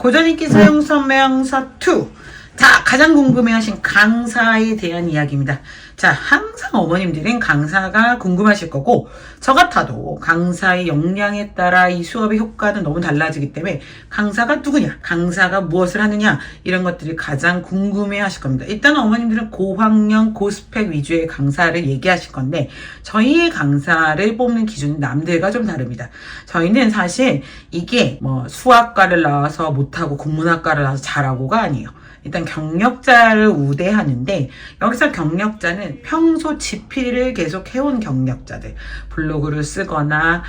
고전인기 사용 설명서 2. 자, 가장 궁금해하신 강사에 대한 이야기입니다. 자, 항상 어머님들은 강사가 궁금하실 거고, 저 같아도 강사의 역량에 따라 이 수업의 효과는 너무 달라지기 때문에 강사가 누구냐, 강사가 무엇을 하느냐, 이런 것들이 가장 궁금해하실 겁니다. 일단 어머님들은 고학년, 고스펙 위주의 강사를 얘기하실 건데, 저희의 강사를 뽑는 기준은 남들과 좀 다릅니다. 저희는 사실 이게 뭐 수학과를 나와서 못하고 국문학과를 나와서 잘하고가 아니에요. 일단 경력자를 우대하는데, 여기서 경력자는 평소 집필을 계속 해온 경력자들, 블로그를 쓰거나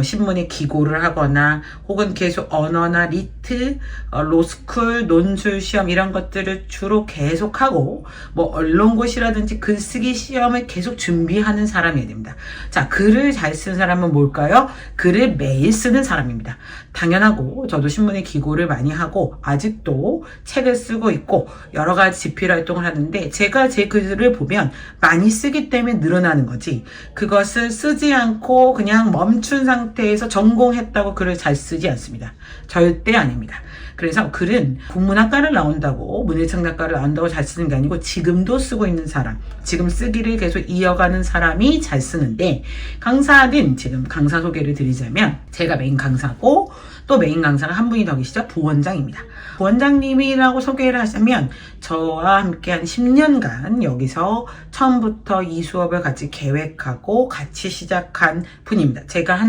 신문에 기고를 하거나 혹은 계속 언어나 리트, 로스쿨, 논술 시험 이런 것들을 주로 계속하고 언론고시라든지 글쓰기 시험을 계속 준비하는 사람이어야 됩니다. 자, 글을 잘 쓰는 사람은 뭘까요? 글을 매일 쓰는 사람입니다. 당연하고 저도 신문에 기고를 많이 하고 아직도 책을 쓰고 있고 여러 가지 집필 활동을 하는데, 제가 제 글을 보면 많이 쓰기 때문에 늘어나는 거지, 그것을 쓰지 않고 그냥 멈춘 상태에서 전공했다고 글을 잘 쓰지 않습니다. 절대 아닙니다. 그래서 글은 국문학과를 나온다고, 문예창작과를 나온다고 잘 쓰는 게 아니고 지금도 쓰고 있는 사람, 지금 쓰기를 계속 이어가는 사람이 잘 쓰는데, 강사는 지금 강사 소개를 드리자면 제가 메인 강사고 또 메인 강사가 한 분이 더 계시죠. 부원장입니다. 부원장님이라고 소개를 하자면 저와 함께 한 10년간 여기서 처음부터 이 수업을 같이 계획하고 같이 시작한 분입니다. 제가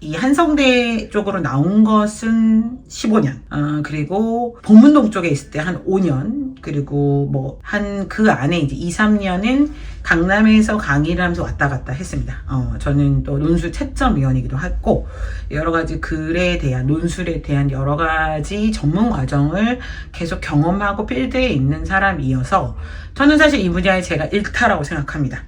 이 한성대 쪽으로 나온 것은 15년, 그리고 보문동 쪽에 있을 때 한 5년, 그리고 그 안에 이제 2, 3년은 강남에서 강의를 하면서 왔다 갔다 했습니다. 저는 또 논술 채점위원이기도 했고, 여러 가지 글에 대한, 논술에 대한 여러 가지 전문 과정을 계속 경험하고 필드에 있는 사람이어서 저는 사실 이 분야에 제가 일타라고 생각합니다.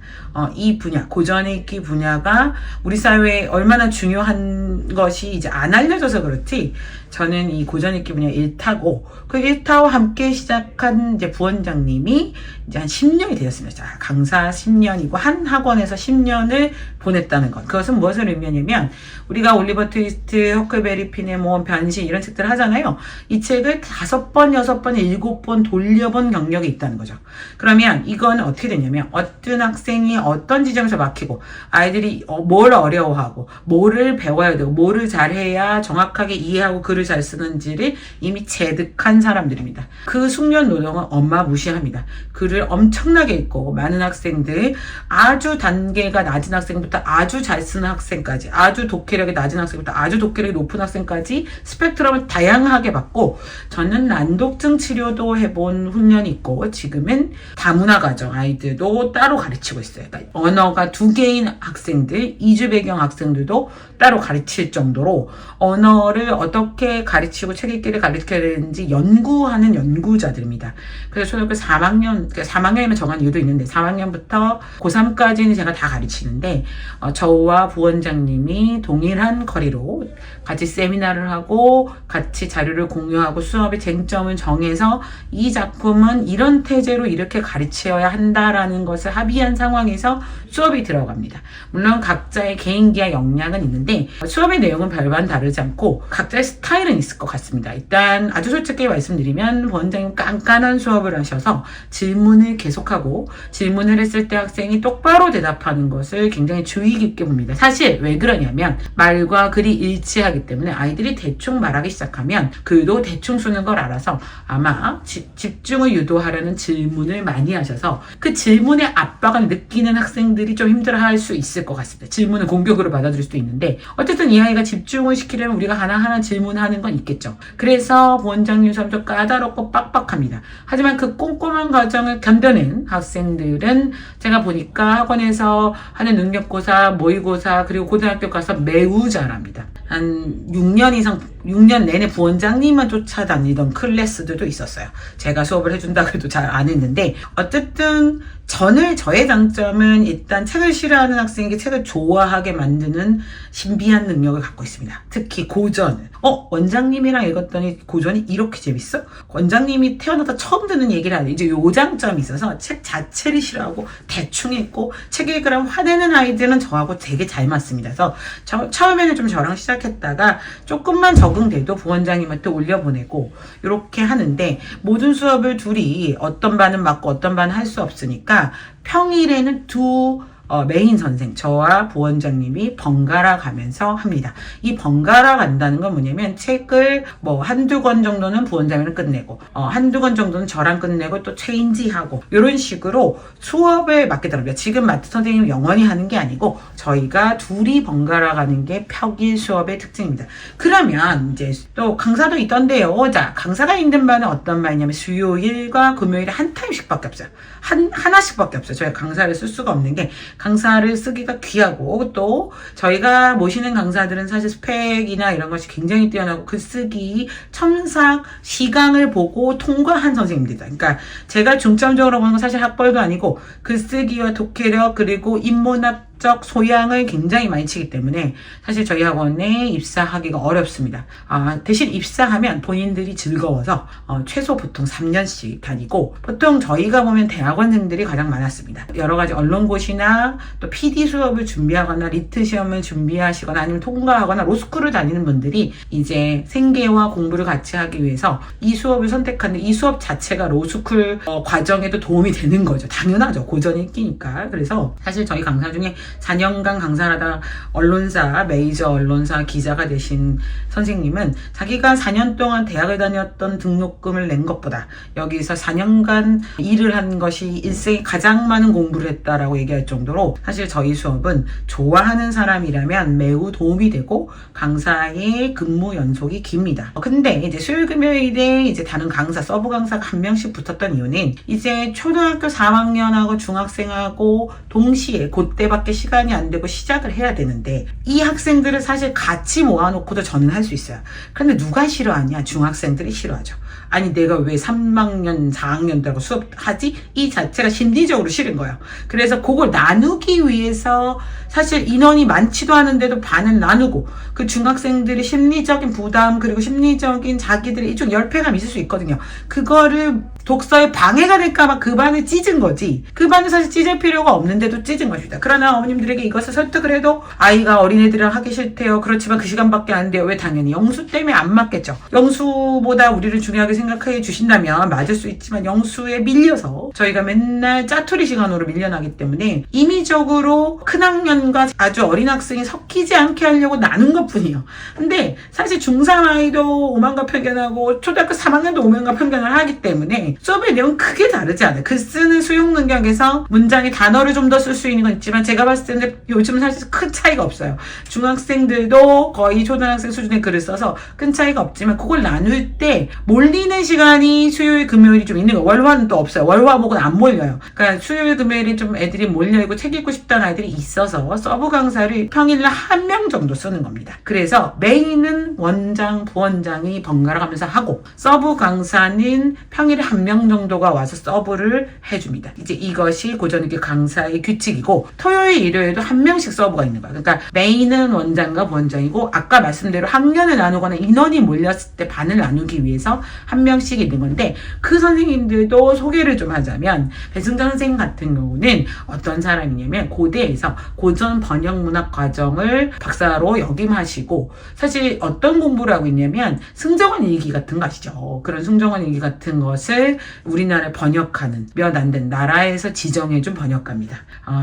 이 분야, 고전읽기 분야가 우리 사회에 얼마나 중요한 것이 이제 안 알려져서 그렇지, 저는 이 고전읽기 분야 일타고, 그 일타와 함께 시작한 이제 부원장님이 이제 한 10년이 되었습니다. 자, 강사 10년이고 한 학원에서 10년을 보냈다는 것. 그것은 무엇을 의미하냐면, 우리가 올리버 트위스트, 허클베리 핀의 모험, 변신 이런 책들을 하잖아요. 이 책을 5번, 6번, 7번 돌려본 경력이 있다는 거죠. 그러면 이건 어떻게 되냐면, 어떤 학생이 어떤 지점에서 막히고, 아이들이 뭘 어려워하고, 뭐를 배워야 되고, 뭐를 잘해야 정확하게 이해하고 글을 잘 쓰는지를 이미 체득한 사람들입니다. 그 숙련 노동은 엄마 무시합니다. 글을 엄청나게 읽고, 많은 학생들, 아주 단계가 낮은 학생부터 아주 잘 쓰는 학생까지, 아주 독해력이 낮은 학생부터 아주 독해력이 높은 학생까지 스펙트럼을 다양하게 받고, 저는 난독증 치료도 해본 훈련이 있고, 지금은 다문화 가정 아이들도 따로 가르치고 있어요. 그러니까 언어가 2개인 학생들, 이주 배경 학생들도 따로 가르칠 정도로 언어를 어떻게 가르치고 책 읽기를 가르쳐야 되는지 연구하는 연구자들입니다. 그래서 초등학교 4학년, 4학년이면 정한 이유도 있는데 4학년부터 고3까지는 제가 다 가르치는데, 저와 부원장님이 동일한 거리로 같이 세미나를 하고 같이 자료를 공유하고 수업의 쟁점을 정해서 이 작품은 이런 태제로 이렇게 가르쳐야 한다라는 것을 합의한 상황에서 수업이 들어갑니다. 물론 각자의 개인기와 역량은 있는데 수업의 내용은 별반 다르지 않고 각자의 스타일은 있을 것 같습니다. 일단 아주 솔직히 말씀드리면 부원장님 깐깐한 수업을 하셔서 질문을 계속하고, 질문을 했을 때 학생이 똑바로 대답하는 것을 굉장히 주의 깊게 봅니다. 사실 왜 그러냐면 말과 글이 일치하기 때문에 아이들이 대충 말하기 시작하면 글도 대충 쓰는 걸 알아서 아마 집중을 유도하려는 질문을 많이 하셔서 그 질문의 압박을 느끼는 학생들이 좀 힘들어할 수 있을 것 같습니다. 질문을 공격으로 받아들일 수도 있는데, 어쨌든 이 아이가 집중을 시키려면 우리가 하나하나 질문하는 건 있겠죠. 그래서 부원장님 수업 좀 까다롭고 빡빡합니다. 하지만 그 꼼꼼한 과정을 견뎌낸 학생들은 제가 보니까 학원에서 하는 능력고사, 모의고사, 그리고 고등학교 가서 매우 잘합니다. 한 6년 이상, 6년 내내 부원장님만 쫓아다니던 클래스들도 있었어요. 제가 수업을 해준다고 해도 잘 안 했는데, 어쨌든 저의 장점은 일단 책을 싫어하는 학생에게 책을 좋아하게 만드는 신비한 능력을 갖고 있습니다. 특히 고전을. 원장님이랑 읽었더니 고전이 이렇게 재밌어? 원장님이 태어나다 처음 듣는 얘기를 하네. 이제 요 장점이 있어서 책 자체를 싫어하고 대충 읽고, 책 읽으라면 화내는 아이들은 저하고 되게 잘 맞습니다. 그래서 처음에는 좀 저랑 시작했다가 조금만 적응 적응돼도 부원장님한테 올려보내고 이렇게 하는데, 모든 수업을 둘이 어떤 반은 맡고 어떤 반은 할 수 없으니까 평일에는 두 메인 선생, 저와 부원장님이 번갈아 가면서 합니다. 이 번갈아 간다는 건 뭐냐면, 책을 뭐 한두 권 정도는 부원장이랑 끝내고, 한두 권 정도는 저랑 끝내고 또 체인지하고, 이런 식으로 수업을 맡게 됩니다. 지금 마트 선생님이 영원히 하는 게 아니고, 저희가 둘이 번갈아 가는 게 평일 수업의 특징입니다. 그러면 이제 또 강사도 있던데요. 자, 강사가 있는 반은 어떤 반이냐면, 수요일과 금요일에 한 타임씩밖에 없어요. 하나씩밖에 없어요. 저희가 강사를 쓸 수가 없는 게, 강사를 쓰기가 귀하고, 또 저희가 모시는 강사들은 사실 스펙이나 이런 것이 굉장히 뛰어나고 글쓰기, 첨삭, 시강을 보고 통과한 선생님들이다. 그러니까 제가 중점적으로 보는 건 사실 학벌도 아니고 글쓰기와 독해력, 그리고 인문학적 소양을 굉장히 많이 치기 때문에 사실 저희 학원에 입사하기가 어렵습니다. 대신 입사하면 본인들이 즐거워서 최소 보통 3년씩 다니고, 보통 저희가 보면 대학원생들이 가장 많았습니다. 여러 가지 언론고시나 또 PD 수업을 준비하거나 리트 시험을 준비하시거나 아니면 통과하거나 로스쿨을 다니는 분들이 이제 생계와 공부를 같이 하기 위해서 이 수업을 선택하는데, 이 수업 자체가 로스쿨 과정에도 도움이 되는 거죠. 당연하죠. 고전이 끼니까. 그래서 사실 저희 강사 중에 4년간 강사를 하다 언론사, 메이저 언론사 기자가 되신 선생님은 자기가 4년 동안 대학을 다녔던 등록금을 낸 것보다 여기서 4년간 일을 한 것이 일생에 가장 많은 공부를 했다라고 얘기할 정도로, 사실 저희 수업은 좋아하는 사람이라면 매우 도움이 되고 강사의 근무 연속이 깁니다. 근데 이제 수요일 금요일에 이제 다른 강사, 서브 강사가 한 명씩 붙었던 이유는, 이제 초등학교 3학년하고 중학생하고 동시에 그때밖에 시간이 안 되고 시작을 해야 되는데, 이 학생들을 사실 같이 모아놓고도 저는 할 수 있어요. 그런데 누가 싫어하냐? 중학생들이 싫어하죠. 아니 내가 왜 3학년 4학년들하고 수업하지? 이 자체가 심리적으로 싫은 거예요. 그래서 그걸 나누기 위해서 사실 인원이 많지도 않은데도 반을 나누고, 그 중학생들의 심리적인 부담, 그리고 심리적인 자기들의 일종 열패감이 있을 수 있거든요. 그거를 독서에 방해가 될까봐 그 반을 찢은 거지, 그 반을 사실 찢을 필요가 없는데도 찢은 것입니다. 그러나 어머님들에게 이것을 설득을 해도 아이가 어린애들이랑 하기 싫대요. 그렇지만 그 시간밖에 안 돼요. 왜? 당연히 영수 때문에 안 맞겠죠. 영수보다 우리를 중요하게 생각해 주신다면 맞을 수 있지만, 영수에 밀려서 저희가 맨날 짜투리 시간으로 밀려나기 때문에 임의적으로 큰 학년과 아주 어린 학생이 섞이지 않게 하려고 나눈 것 뿐이에요. 근데 사실 중3 아이도 오만과 편견하고 초등학교 3학년도 오만과 편견을 하기 때문에 수업의 내용은 크게 다르지 않아요. 글 쓰는 수용 능력에서 문장의 단어를 좀 더 쓸 수 있는 건 있지만, 제가 봤을 때는 요즘은 사실 큰 차이가 없어요. 중학생들도 거의 초등학생 수준의 글을 써서 큰 차이가 없지만, 그걸 나눌 때 몰리는 시간이 수요일 금요일이 좀 있는 거예요. 월화는 또 없어요. 월화목은 안 몰려요. 그러니까 수요일 금요일이 좀 애들이 몰려있고 책 읽고 싶다는 아이들이 있어서 서브 강사를 평일날 한 명 정도 쓰는 겁니다. 그래서 메인은 원장, 부원장이 번갈아 가면서 하고, 서브 강사는 평일에 한 명 정도가 와서 서브를 해줍니다. 이제 이것이 고전위기 강사의 규칙이고, 토요일, 일요일도 한 명씩 서브가 있는 거야. 그러니까 메인은 원장과 부원장이고, 아까 말씀대로 학년을 나누거나 인원이 몰렸을 때 반을 나누기 위해서 한 명씩 있는 건데, 그 선생님들도 소개를 좀 하자면, 배승전 선생님 같은 경우는 어떤 사람이냐면, 고대에서 고전 번역문학 과정을 박사로 역임하시고, 사실 어떤 공부를 하고 있냐면 승정원 일기 같은 거 아시죠? 그런 승정원 일기 같은 것을 우리나라에 번역하는, 몇 안 된 나라에서 지정해준 번역가입니다.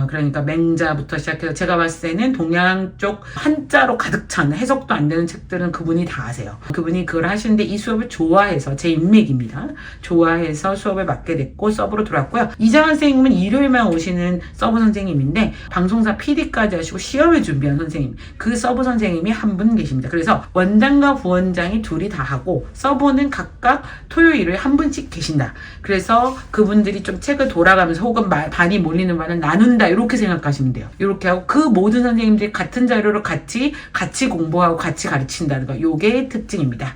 그러니까 맹자부터 시작해서 제가 봤을 때는 동양 쪽 한자로 가득 찬 해석도 안 되는 책들은 그분이 다 아세요. 그분이 그걸 하시는데, 이 수업을 좋아해서, 제 인맥입니다. 좋아해서 수업을 맡게 됐고 서브로 들어왔고요. 이장한 선생님은 일요일만 오시는 서브 선생님인데, 방송사 PD까지 하시고 시험을 준비한 선생님, 그 서브 선생님이 한 분 계십니다. 그래서 원장과 부원장이 둘이 다 하고, 서브는 각각 토요일, 일요일 한 분씩 계신다. 그래서 그분들이 좀 책을 돌아가면서 혹은 반이 몰리는 반을 나눈다, 이렇게 생각하시면 돼요. 이렇게 하고 그 모든 선생님들이 같은 자료를 같이 공부하고 같이 가르친다는 거, 요게 특징입니다.